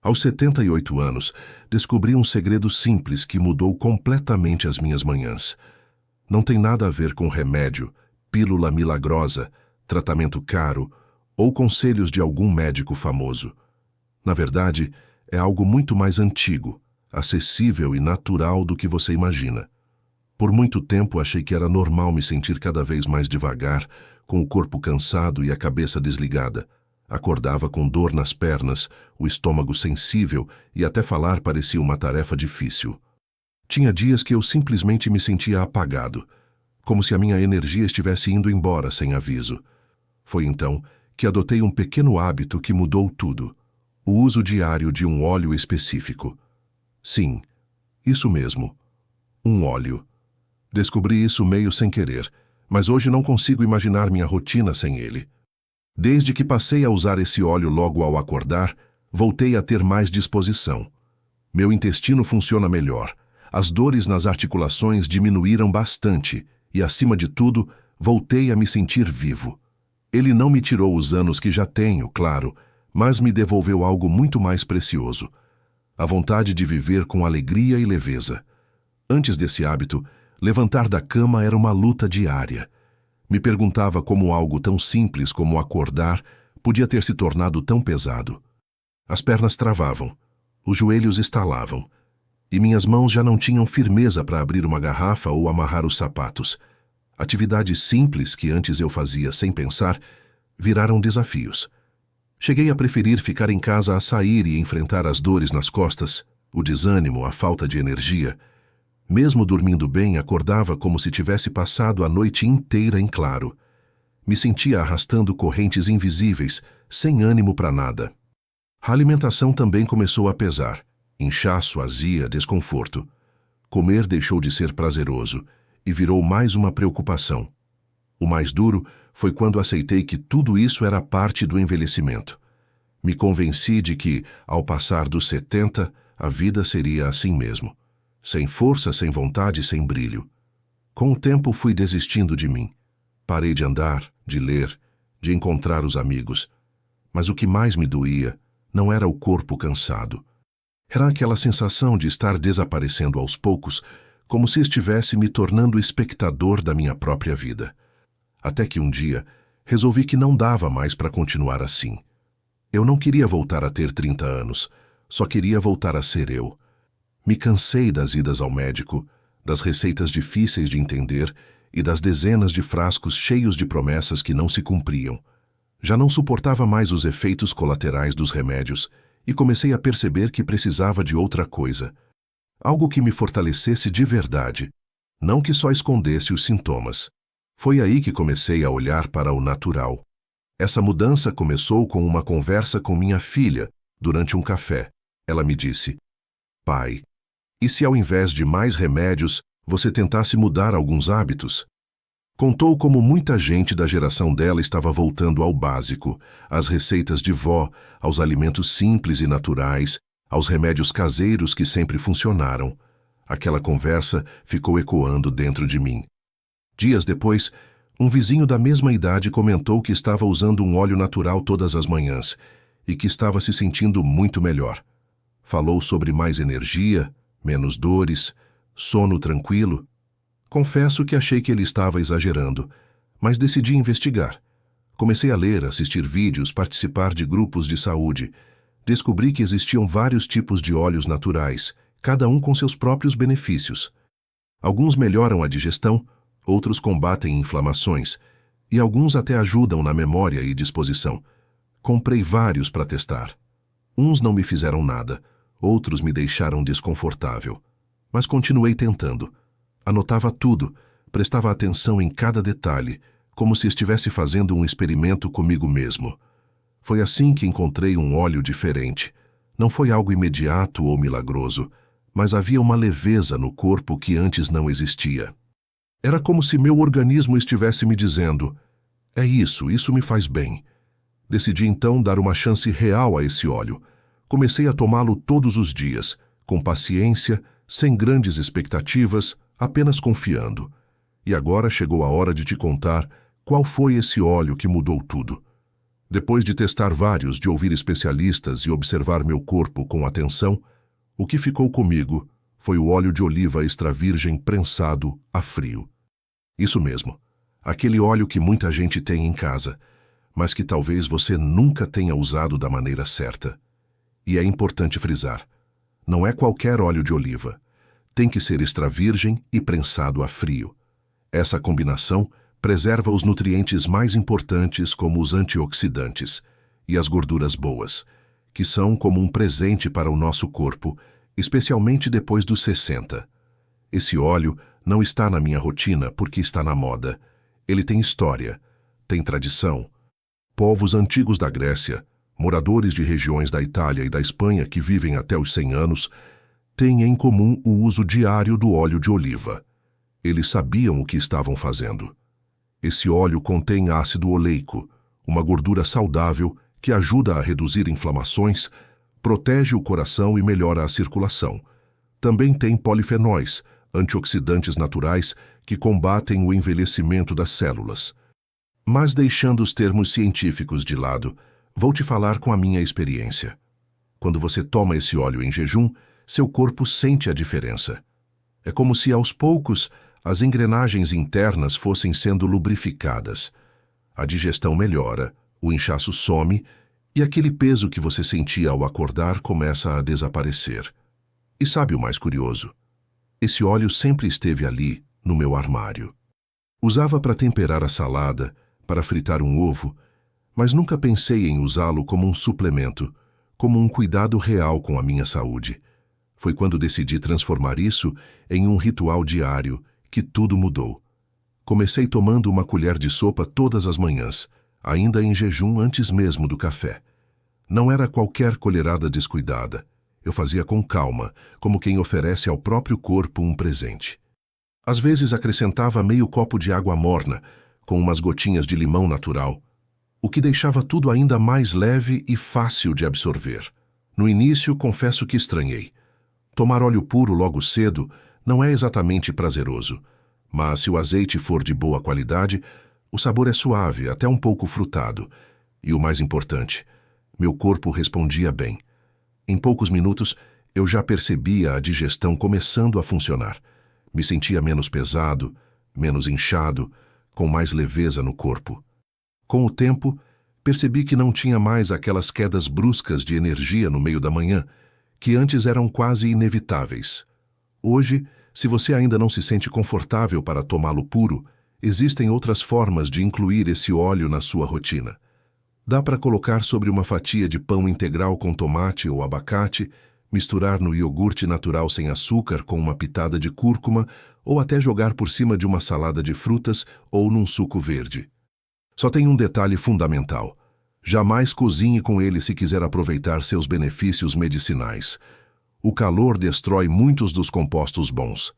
Aos 78 anos, descobri um segredo simples que mudou completamente as minhas manhãs. Não tem nada a ver com remédio, pílula milagrosa, tratamento caro ou conselhos de algum médico famoso. Na verdade, é algo muito mais antigo, acessível e natural do que você imagina. Por muito tempo achei que era normal me sentir cada vez mais devagar, com o corpo cansado e a cabeça desligada. Acordava com dor nas pernas, o estômago sensível e até falar parecia uma tarefa difícil. Tinha dias que eu simplesmente me sentia apagado, como se a minha energia estivesse indo embora sem aviso. Foi então que adotei um pequeno hábito que mudou tudo: o uso diário de um óleo específico. Sim, isso mesmo, um óleo. Descobri isso meio sem querer, mas hoje não consigo imaginar minha rotina sem ele. Desde que passei a usar esse óleo logo ao acordar, voltei a ter mais disposição. Meu intestino funciona melhor, as dores nas articulações diminuíram bastante e, acima de tudo, voltei a me sentir vivo. Ele não me tirou os anos que já tenho, claro, mas me devolveu algo muito mais precioso: a vontade de viver com alegria e leveza. Antes desse hábito, levantar da cama era uma luta diária. Me perguntava como algo tão simples como acordar podia ter se tornado tão pesado. As pernas travavam, os joelhos estalavam, e minhas mãos já não tinham firmeza para abrir uma garrafa ou amarrar os sapatos. Atividades simples que antes eu fazia sem pensar viraram desafios. Cheguei a preferir ficar em casa a sair e enfrentar as dores nas costas, o desânimo, a falta de energia. Mesmo dormindo bem, acordava como se tivesse passado a noite inteira em claro. Me sentia arrastando correntes invisíveis, sem ânimo para nada. A alimentação também começou a pesar. Inchaço, azia, desconforto. Comer deixou de ser prazeroso e virou mais uma preocupação. O mais duro foi quando aceitei que tudo isso era parte do envelhecimento. Me convenci de que, ao passar dos 70, a vida seria assim mesmo. Sem força, sem vontade, sem brilho. Com o tempo fui desistindo de mim. Parei de andar, de ler, de encontrar os amigos. Mas o que mais me doía não era o corpo cansado. Era aquela sensação de estar desaparecendo aos poucos, como se estivesse me tornando espectador da minha própria vida. Até que um dia, resolvi que não dava mais para continuar assim. Eu não queria voltar a ter 30 anos, só queria voltar a ser eu. Me cansei das idas ao médico, das receitas difíceis de entender e das dezenas de frascos cheios de promessas que não se cumpriam. Já não suportava mais os efeitos colaterais dos remédios e comecei a perceber que precisava de outra coisa. Algo que me fortalecesse de verdade, não que só escondesse os sintomas. Foi aí que comecei a olhar para o natural. Essa mudança começou com uma conversa com minha filha, durante um café. Ela me disse: "Pai, e se ao invés de mais remédios, você tentasse mudar alguns hábitos?" Contou como muita gente da geração dela estava voltando ao básico, às receitas de vó, aos alimentos simples e naturais, aos remédios caseiros que sempre funcionaram. Aquela conversa ficou ecoando dentro de mim. Dias depois, um vizinho da mesma idade comentou que estava usando um óleo natural todas as manhãs e que estava se sentindo muito melhor. Falou sobre mais energia, menos dores, sono tranquilo. Confesso que achei que ele estava exagerando, mas decidi investigar. Comecei a ler, assistir vídeos, participar de grupos de saúde. Descobri que existiam vários tipos de óleos naturais, cada um com seus próprios benefícios. Alguns melhoram a digestão, outros combatem inflamações, e alguns até ajudam na memória e disposição. Comprei vários para testar. Uns não me fizeram nada, outros me deixaram desconfortável. Mas continuei tentando. Anotava tudo, prestava atenção em cada detalhe, como se estivesse fazendo um experimento comigo mesmo. Foi assim que encontrei um óleo diferente. Não foi algo imediato ou milagroso, mas havia uma leveza no corpo que antes não existia. Era como se meu organismo estivesse me dizendo: "É isso, isso me faz bem." Decidi então dar uma chance real a esse óleo. Comecei a tomá-lo todos os dias, com paciência, sem grandes expectativas, apenas confiando. E agora chegou a hora de te contar qual foi esse óleo que mudou tudo. Depois de testar vários, de ouvir especialistas e observar meu corpo com atenção, o que ficou comigo foi o óleo de oliva extra virgem prensado a frio. Isso mesmo, aquele óleo que muita gente tem em casa, mas que talvez você nunca tenha usado da maneira certa. E é importante frisar, não é qualquer óleo de oliva. Tem que ser extra virgem e prensado a frio. Essa combinação preserva os nutrientes mais importantes, como os antioxidantes e as gorduras boas, que são como um presente para o nosso corpo, especialmente depois dos 60. Esse óleo não está na minha rotina porque está na moda. Ele tem história, tem tradição. Povos antigos da Grécia, moradores de regiões da Itália e da Espanha que vivem até os 100 anos, têm em comum o uso diário do óleo de oliva. Eles sabiam o que estavam fazendo. Esse óleo contém ácido oleico, uma gordura saudável que ajuda a reduzir inflamações, protege o coração e melhora a circulação. Também tem polifenóis, antioxidantes naturais que combatem o envelhecimento das células. Mas deixando os termos científicos de lado, vou te falar com a minha experiência. Quando você toma esse óleo em jejum, seu corpo sente a diferença. É como se aos poucos as engrenagens internas fossem sendo lubrificadas. A digestão melhora, o inchaço some e aquele peso que você sentia ao acordar começa a desaparecer. E sabe o mais curioso? Esse óleo sempre esteve ali, no meu armário. Usava para temperar a salada, para fritar um ovo, mas nunca pensei em usá-lo como um suplemento, como um cuidado real com a minha saúde. Foi quando decidi transformar isso em um ritual diário que tudo mudou. Comecei tomando uma colher de sopa todas as manhãs, ainda em jejum antes mesmo do café. Não era qualquer colherada descuidada. Eu fazia com calma, como quem oferece ao próprio corpo um presente. Às vezes acrescentava meio copo de água morna, com umas gotinhas de limão natural, o que deixava tudo ainda mais leve e fácil de absorver. No início, confesso que estranhei. Tomar óleo puro logo cedo não é exatamente prazeroso, mas se o azeite for de boa qualidade, o sabor é suave, até um pouco frutado. E o mais importante, meu corpo respondia bem. Em poucos minutos, eu já percebia a digestão começando a funcionar. Me sentia menos pesado, menos inchado, com mais leveza no corpo. Com o tempo, percebi que não tinha mais aquelas quedas bruscas de energia no meio da manhã, que antes eram quase inevitáveis. Hoje, se você ainda não se sente confortável para tomá-lo puro, existem outras formas de incluir esse óleo na sua rotina. Dá para colocar sobre uma fatia de pão integral com tomate ou abacate, misturar no iogurte natural sem açúcar com uma pitada de cúrcuma ou até jogar por cima de uma salada de frutas ou num suco verde. Só tem um detalhe fundamental. Jamais cozinhe com ele se quiser aproveitar seus benefícios medicinais. O calor destrói muitos dos compostos bons.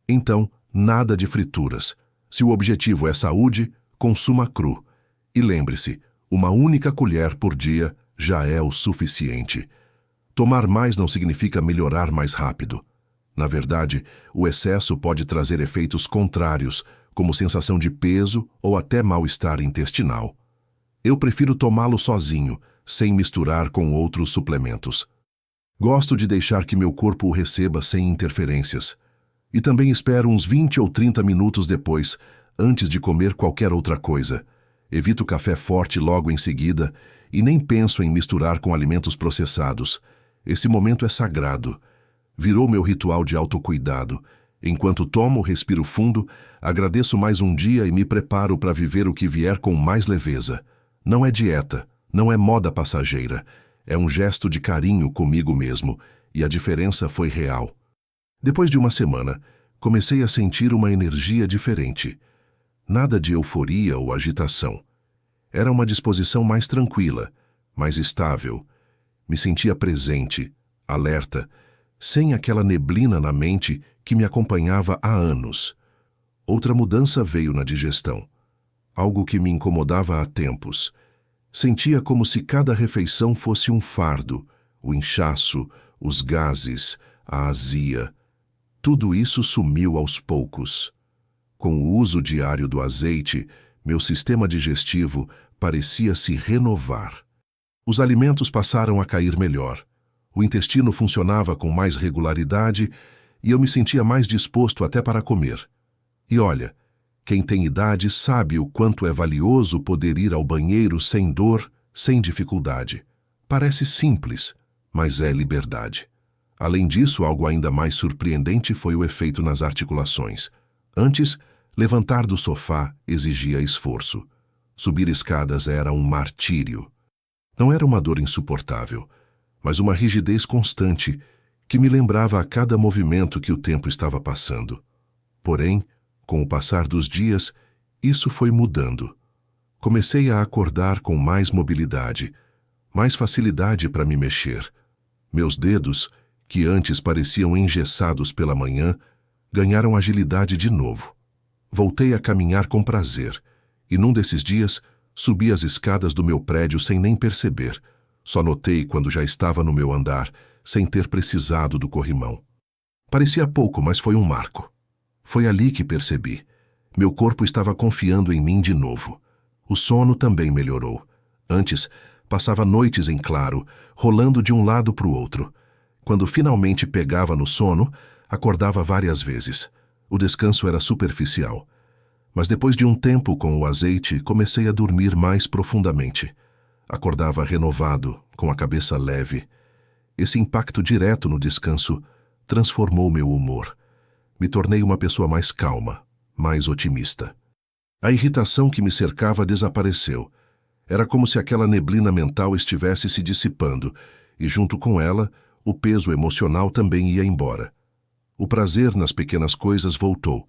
Então, nada de frituras. Se o objetivo é saúde, consuma cru. E lembre-se, uma única colher por dia já é o suficiente. Tomar mais não significa melhorar mais rápido. Na verdade, o excesso pode trazer efeitos contrários, como sensação de peso ou até mal-estar intestinal. Eu prefiro tomá-lo sozinho, sem misturar com outros suplementos. Gosto de deixar que meu corpo o receba sem interferências. E também espero uns 20 ou 30 minutos depois, antes de comer qualquer outra coisa. Evito café forte logo em seguida e nem penso em misturar com alimentos processados. Esse momento é sagrado. Virou meu ritual de autocuidado. Enquanto tomo, respiro fundo, agradeço mais um dia e me preparo para viver o que vier com mais leveza. Não é dieta, não é moda passageira. É um gesto de carinho comigo mesmo, e a diferença foi real. Depois de uma semana, comecei a sentir uma energia diferente. Nada de euforia ou agitação. Era uma disposição mais tranquila, mais estável. Me sentia presente, alerta, sem aquela neblina na mente que me acompanhava há anos. Outra mudança veio na digestão. Algo que me incomodava há tempos. Sentia como se cada refeição fosse um fardo, o inchaço, os gases, a azia. Tudo isso sumiu aos poucos. Com o uso diário do azeite, meu sistema digestivo parecia se renovar. Os alimentos passaram a cair melhor. O intestino funcionava com mais regularidade e eu me sentia mais disposto até para comer. E olha, quem tem idade sabe o quanto é valioso poder ir ao banheiro sem dor, sem dificuldade. Parece simples, mas é liberdade. Além disso, algo ainda mais surpreendente foi o efeito nas articulações. Antes, levantar do sofá exigia esforço. Subir escadas era um martírio. Não era uma dor insuportável, mas uma rigidez constante que me lembrava a cada movimento que o tempo estava passando. Porém, com o passar dos dias, isso foi mudando. Comecei a acordar com mais mobilidade, mais facilidade para me mexer. Meus dedos, que antes pareciam engessados pela manhã, ganharam agilidade de novo. Voltei a caminhar com prazer, e num desses dias, subi as escadas do meu prédio sem nem perceber. Só notei quando já estava no meu andar, sem ter precisado do corrimão. Parecia pouco, mas foi um marco. Foi ali que percebi. Meu corpo estava confiando em mim de novo. O sono também melhorou. Antes, passava noites em claro, rolando de um lado para o outro. Quando finalmente pegava no sono, acordava várias vezes. O descanso era superficial. Mas depois de um tempo com o azeite, comecei a dormir mais profundamente. Acordava renovado, com a cabeça leve. Esse impacto direto no descanso transformou meu humor. Me tornei uma pessoa mais calma, mais otimista. A irritação que me cercava desapareceu. Era como se aquela neblina mental estivesse se dissipando, e junto com ela, o peso emocional também ia embora. O prazer nas pequenas coisas voltou.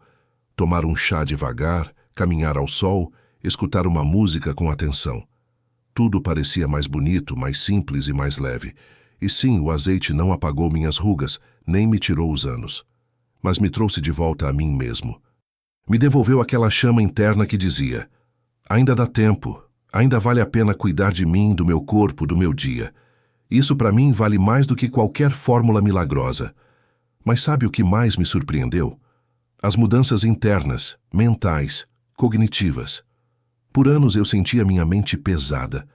Tomar um chá devagar, caminhar ao sol, escutar uma música com atenção. Tudo parecia mais bonito, mais simples e mais leve. E sim, o azeite não apagou minhas rugas, nem me tirou os anos. Mas me trouxe de volta a mim mesmo. Me devolveu aquela chama interna que dizia: ainda dá tempo, ainda vale a pena cuidar de mim, do meu corpo, do meu dia. Isso para mim vale mais do que qualquer fórmula milagrosa. Mas sabe o que mais me surpreendeu? As mudanças internas, mentais, cognitivas. Por anos eu sentia minha mente pesada.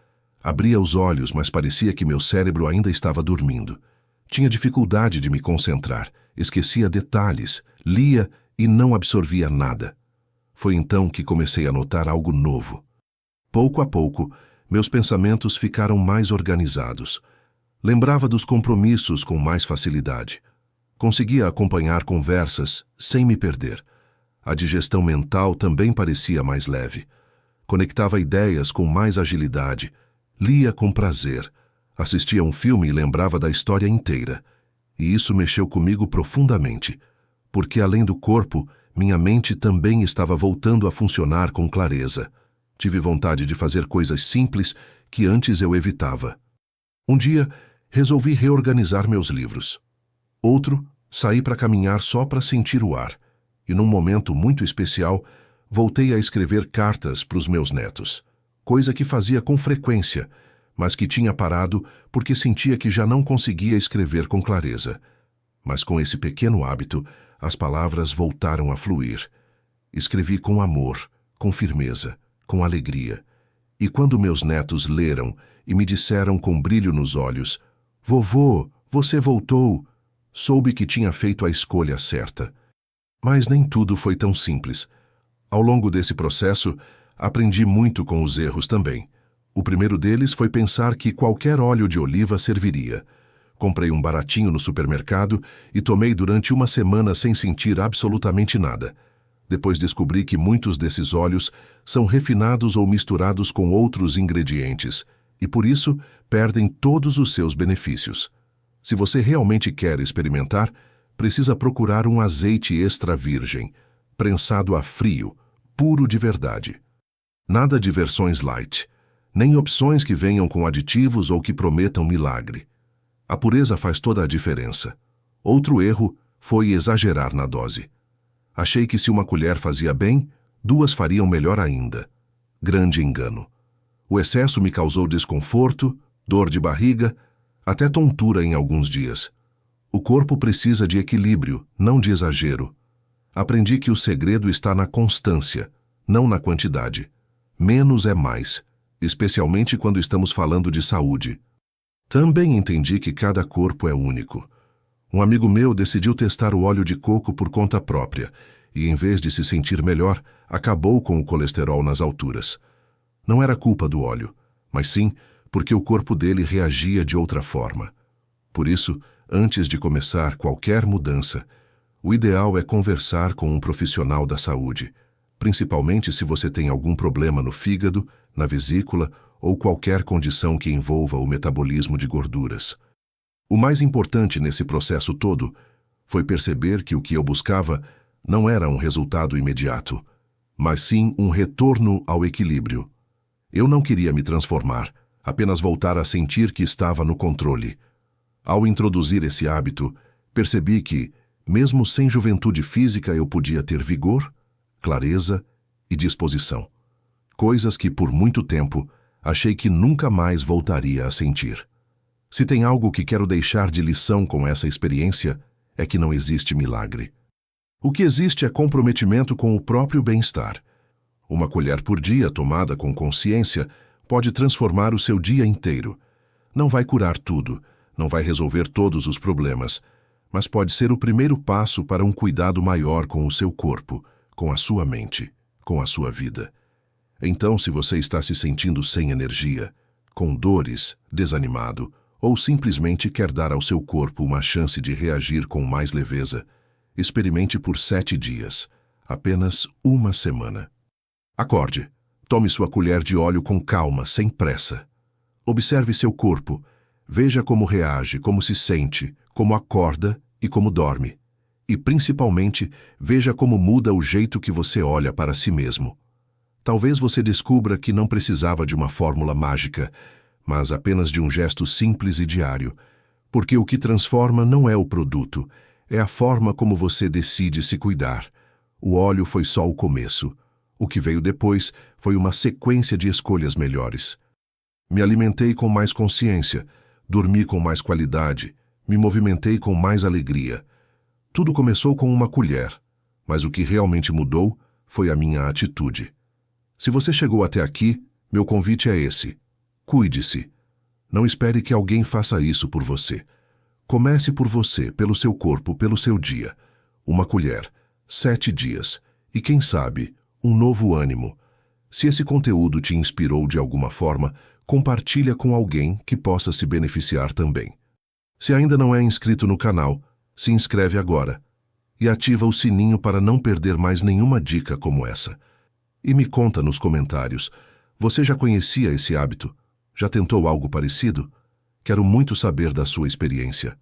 Abria os olhos, mas parecia que meu cérebro ainda estava dormindo. Tinha dificuldade de me concentrar, esquecia detalhes, lia e não absorvia nada. Foi então que comecei a notar algo novo. Pouco a pouco, meus pensamentos ficaram mais organizados. Lembrava dos compromissos com mais facilidade. Conseguia acompanhar conversas sem me perder. A digestão mental também parecia mais leve. Conectava ideias com mais agilidade. Lia com prazer. Assistia um filme e lembrava da história inteira. E isso mexeu comigo profundamente, porque além do corpo, minha mente também estava voltando a funcionar com clareza. Tive vontade de fazer coisas simples que antes eu evitava. Um dia, resolvi reorganizar meus livros. Outro, saí para caminhar só para sentir o ar. E num momento muito especial, voltei a escrever cartas para os meus netos. Coisa que fazia com frequência, mas que tinha parado porque sentia que já não conseguia escrever com clareza. Mas com esse pequeno hábito, as palavras voltaram a fluir. Escrevi com amor, com firmeza, com alegria. E quando meus netos leram e me disseram com brilho nos olhos: "Vovô, você voltou", soube que tinha feito a escolha certa. Mas nem tudo foi tão simples. Ao longo desse processo, aprendi muito com os erros também. O primeiro deles foi pensar que qualquer óleo de oliva serviria. Comprei um baratinho no supermercado e tomei durante uma semana sem sentir absolutamente nada. Depois descobri que muitos desses óleos são refinados ou misturados com outros ingredientes e, por isso, perdem todos os seus benefícios. Se você realmente quer experimentar, precisa procurar um azeite extra virgem, prensado a frio, puro de verdade. Nada de versões light, nem opções que venham com aditivos ou que prometam milagre. A pureza faz toda a diferença. Outro erro foi exagerar na dose. Achei que se uma colher fazia bem, 2 fariam melhor ainda. Grande engano. O excesso me causou desconforto, dor de barriga, até tontura em alguns dias. O corpo precisa de equilíbrio, não de exagero. Aprendi que o segredo está na constância, não na quantidade. Menos é mais. especialmente quando estamos falando de saúde. Também entendi que cada corpo é único. Um amigo meu decidiu testar o óleo de coco por conta própria e, em vez de se sentir melhor, acabou com o colesterol nas alturas. Não era culpa do óleo, mas sim porque o corpo dele reagia de outra forma. Por isso, antes de começar qualquer mudança, o ideal é conversar com um profissional da saúde, principalmente se você tem algum problema no fígado, na vesícula ou qualquer condição que envolva o metabolismo de gorduras. O mais importante nesse processo todo foi perceber que o que eu buscava não era um resultado imediato, mas sim um retorno ao equilíbrio. Eu não queria me transformar, apenas voltar a sentir que estava no controle. Ao introduzir esse hábito, percebi que, mesmo sem juventude física, eu podia ter vigor, clareza e disposição. Coisas que, por muito tempo, achei que nunca mais voltaria a sentir. Se tem algo que quero deixar de lição com essa experiência, é que não existe milagre. O que existe é comprometimento com o próprio bem-estar. Uma colher por dia tomada com consciência pode transformar o seu dia inteiro. Não vai curar tudo, não vai resolver todos os problemas, mas pode ser o primeiro passo para um cuidado maior com o seu corpo, com a sua mente, com a sua vida. Então, se você está se sentindo sem energia, com dores, desanimado, ou simplesmente quer dar ao seu corpo uma chance de reagir com mais leveza, experimente por 7 dias, apenas uma semana. Acorde, tome sua colher de óleo com calma, sem pressa. Observe seu corpo, veja como reage, como se sente, como acorda e como dorme. E, principalmente, veja como muda o jeito que você olha para si mesmo. Talvez você descubra que não precisava de uma fórmula mágica, mas apenas de um gesto simples e diário, porque o que transforma não é o produto, é a forma como você decide se cuidar. O óleo foi só o começo. O que veio depois foi uma sequência de escolhas melhores. Me alimentei com mais consciência, dormi com mais qualidade, me movimentei com mais alegria. Tudo começou com uma colher, mas o que realmente mudou foi a minha atitude. Se você chegou até aqui, meu convite é esse. Cuide-se. Não espere que alguém faça isso por você. Comece por você, pelo seu corpo, pelo seu dia. Uma colher, 7 dias. E quem sabe, um novo ânimo. Se esse conteúdo te inspirou de alguma forma, compartilha com alguém que possa se beneficiar também. Se ainda não é inscrito no canal, se inscreve agora. E ativa o sininho para não perder mais nenhuma dica como essa. E me conta nos comentários, você já conhecia esse hábito? Já tentou algo parecido? Quero muito saber da sua experiência.